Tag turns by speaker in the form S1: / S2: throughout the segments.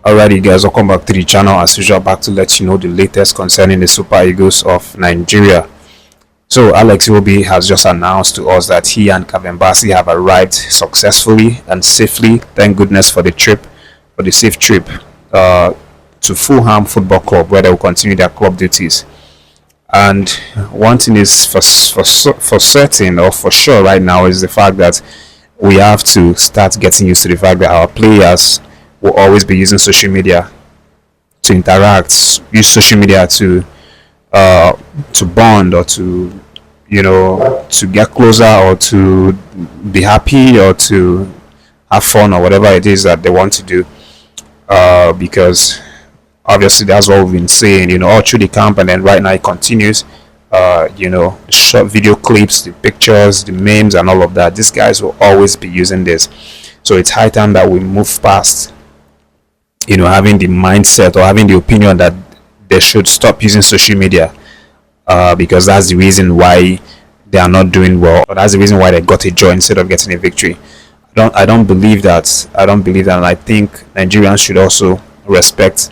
S1: Alrighty guys, welcome back to the channel. As usual, back to let you know the latest concerning the Super Eagles of Nigeria. So Alex Iwobi has just announced to us that he and Kevin Bassey have arrived successfully and safely, thank goodness for the safe trip to Fulham Football Club, where they will continue their club duties. And one thing is for certain, or for sure right now, is the fact that we have to start getting used to the fact that our players will always be using social media to interact, use social media to bond, or to to get closer, or to be happy, or to have fun, or whatever it is that they want to do, because obviously that's what we've been saying, all through the camp, and then right now it continues. The short video clips, the pictures, the memes, and all of that. These guys will always be using this, so it's high time that we move past having the mindset or having the opinion that they should stop using social media, because that's the reason why they are not doing well, or that's the reason why they got a draw instead of getting a victory. I don't believe that. And I think Nigerians should also respect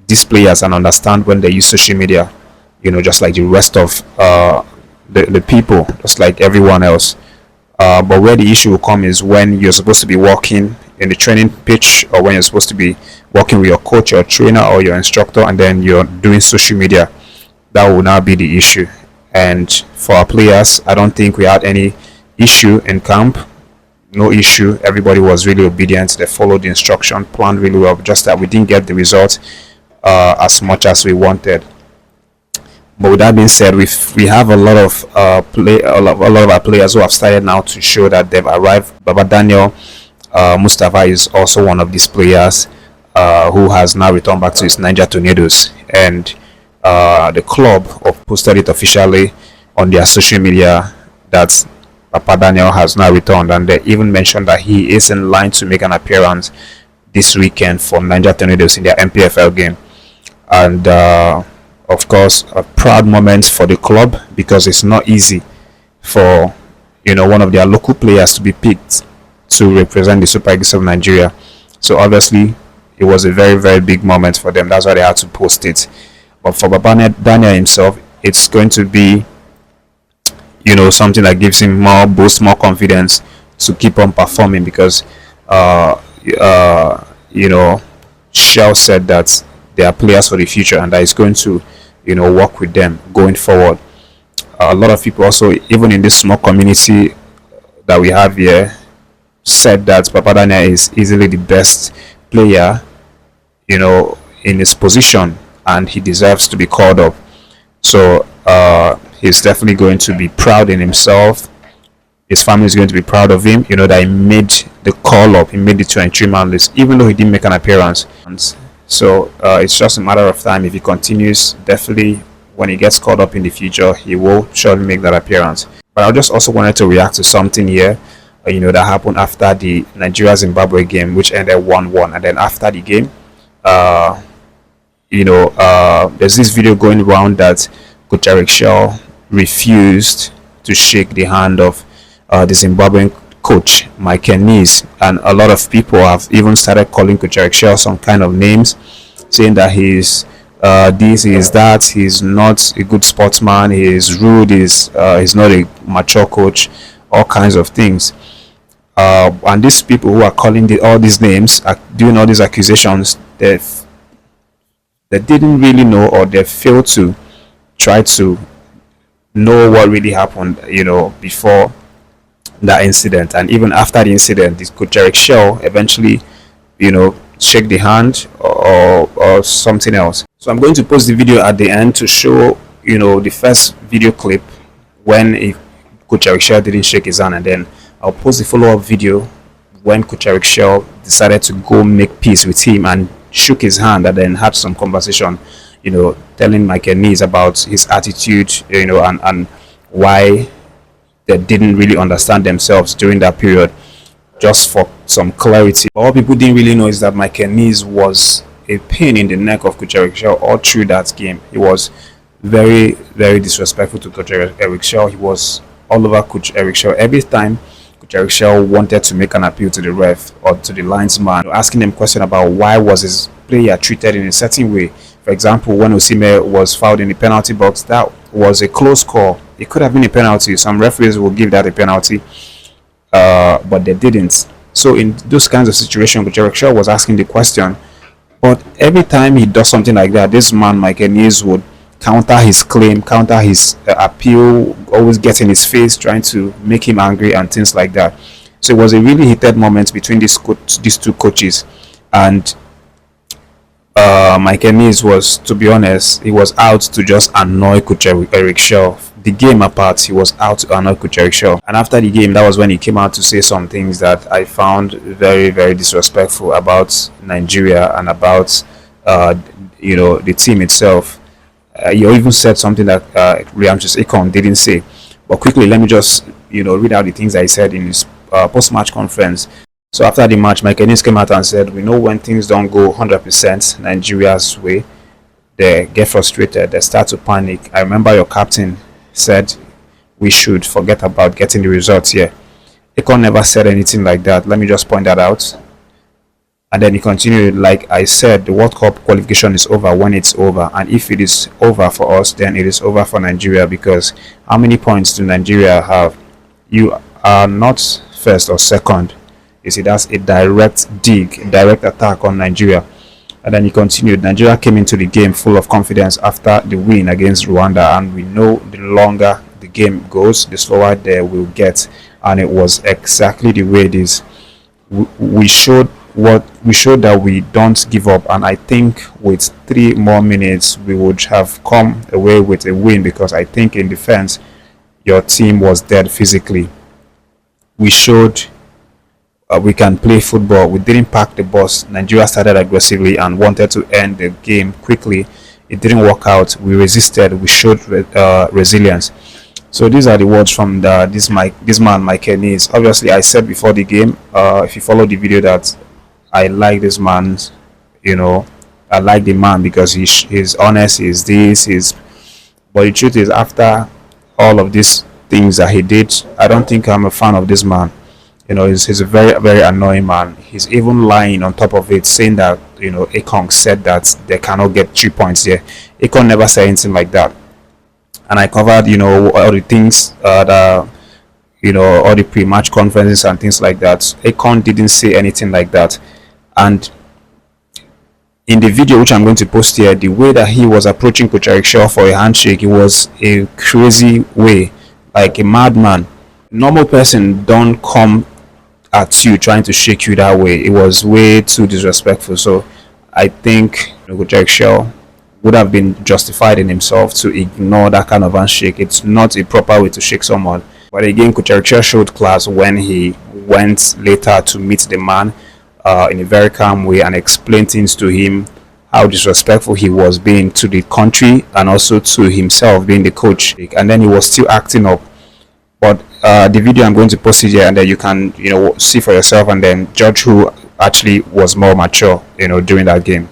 S1: these players and understand when they use social media, just like the rest of the people, just like everyone else. But where the issue will come is when you're supposed to be walking in the training pitch, or when you're supposed to be working with your coach, your trainer, or your instructor, and then you're doing social media. That will now be the issue. And for our players, I don't think we had any issue in camp. No issue. Everybody was really obedient. They followed the instruction, planned really well. Just that we didn't get the result as much as we wanted. But with that being said, we have a lot of a lot of our players who have started now to show that they've arrived. Baba Daniel Mustafa is also one of these players who has now returned back to his Naijafoottv, and the club have posted it officially on their social media that Papa Daniel has now returned, and they even mentioned that he is in line to make an appearance this weekend for Naijafoottv in their MPFL game. And of course, a proud moment for the club, because it's not easy for one of their local players to be picked to represent the Super Eagles of Nigeria. So obviously it was a very, very big moment for them. That's why they had to post it. But for Baba Daniel himself, it's going to be something that gives him more boost, more confidence to keep on performing, because Chelle said that they are players for the future, and that is going to work with them going forward. A lot of people also, even in this small community that we have here, said that Papa Daniel is easily the best player in his position, and he deserves to be called up. So he's definitely going to be proud in himself. His family is going to be proud of him, that he made the call up, he made the 23-man list, even though he didn't make an appearance. So it's just a matter of time. If he continues, definitely when he gets called up in the future, he will surely make that appearance. But I just also wanted to react to something here that happened after the Nigeria-Zimbabwe game, which ended 1-1. And then after the game, there's this video going around that Coach Chelle refused to shake the hand of the Zimbabwean coach, Michael Nies, and a lot of people have even started calling Coach Chelle some kind of names, saying that he's this, he is that, he's not a good sportsman, he is rude, he's not a mature coach, all kinds of things. And these people who are calling all these names, are doing all these accusations, they didn't really know, or they failed to try to know what really happened, before that incident. And even after the incident, this Coach Chelle eventually, shake the hand or something else. So I'm going to post the video at the end to show, the first video clip when Coach Chelle didn't shake his hand, and then I'll post the follow-up video when Coach Chelle decided to go make peace with him and shook his hand, and then had some conversation, telling Michael Nies about his attitude, and why they didn't really understand themselves during that period. Just for some clarity, all people didn't really know is that Michael Nies was a pain in the neck of Coach Chelle all through that game. He was very, very disrespectful to Coach Chelle. He was all over Coach Chelle. Every time Chelle wanted to make an appeal to the ref or to the linesman, asking them question about why was his player treated in a certain way. For example, when Osimhen was fouled in the penalty box, that was a close call. It could have been a penalty. Some referees will give that a penalty, but they didn't. So in those kinds of situations, Chelle was asking the question, but every time he does something like that, this man, Mike Ennis, would counter his claim, counter his appeal, always get in his face, trying to make him angry and things like that. So it was a really heated moment between these two coaches, and Mike Ennis was, to be honest, he was out to just annoy Coach Eric Chelle. The game apart, he was out to annoy Coach Eric Chelle. And after the game, that was when he came out to say some things that I found very, very disrespectful about Nigeria and about the team itself. He even said something that Riamchis Akon didn't say. But quickly, let me just read out the things that he said in his post-match conference. So after the match, Mike Ennis came out and said, "We know when things don't go 100% Nigeria's way, they get frustrated, they start to panic. I remember your captain said we should forget about getting the results here." Akon never said anything like that. Let me just point that out. And then he continued, "Like I said, the World Cup qualification is over when it's over. And if it is over for us, then it is over for Nigeria, because how many points do Nigeria have? You are not first or second. You see, that's a direct dig, a direct attack on Nigeria." And then he continued, "Nigeria came into the game full of confidence after the win against Rwanda, and we know the longer the game goes, the slower they will get. And it was exactly the way it is. We showed that we don't give up, and I think with 3 more minutes we would have come away with a win, because I think in defense your team was dead physically. We showed we can play football. We didn't pack the bus. Nigeria started aggressively and wanted to end the game quickly. It didn't work out. We resisted. We showed resilience." So these are the words from this man Mike Ennis. Obviously, I said before the game, if you follow the video, that I like this man. I like the man because he's honest. He's this. But the truth is, after all of these things that he did, I don't think I'm a fan of this man. He's a very, very annoying man. He's even lying on top of it, saying that Akon said that they cannot get 3 points there. Akon never said anything like that. And I covered all the things that all the pre-match conferences and things like that. Akon didn't say anything like that. And in the video, which I'm going to post here, the way that he was approaching Coach Eric Chelle for a handshake, it was a crazy way, like a madman. Normal person don't come at you trying to shake you that way. It was way too disrespectful. So I think Coach Eric Chelle would have been justified in himself to ignore that kind of handshake. It's not a proper way to shake someone. But again, Coach Eric Chelle showed class when he went later to meet the man in a very calm way and explained things to him, how disrespectful he was being to the country and also to himself being the coach. And then he was still acting up. But the video, I'm going to post it here, and then you can see for yourself and then judge who actually was more mature during that game.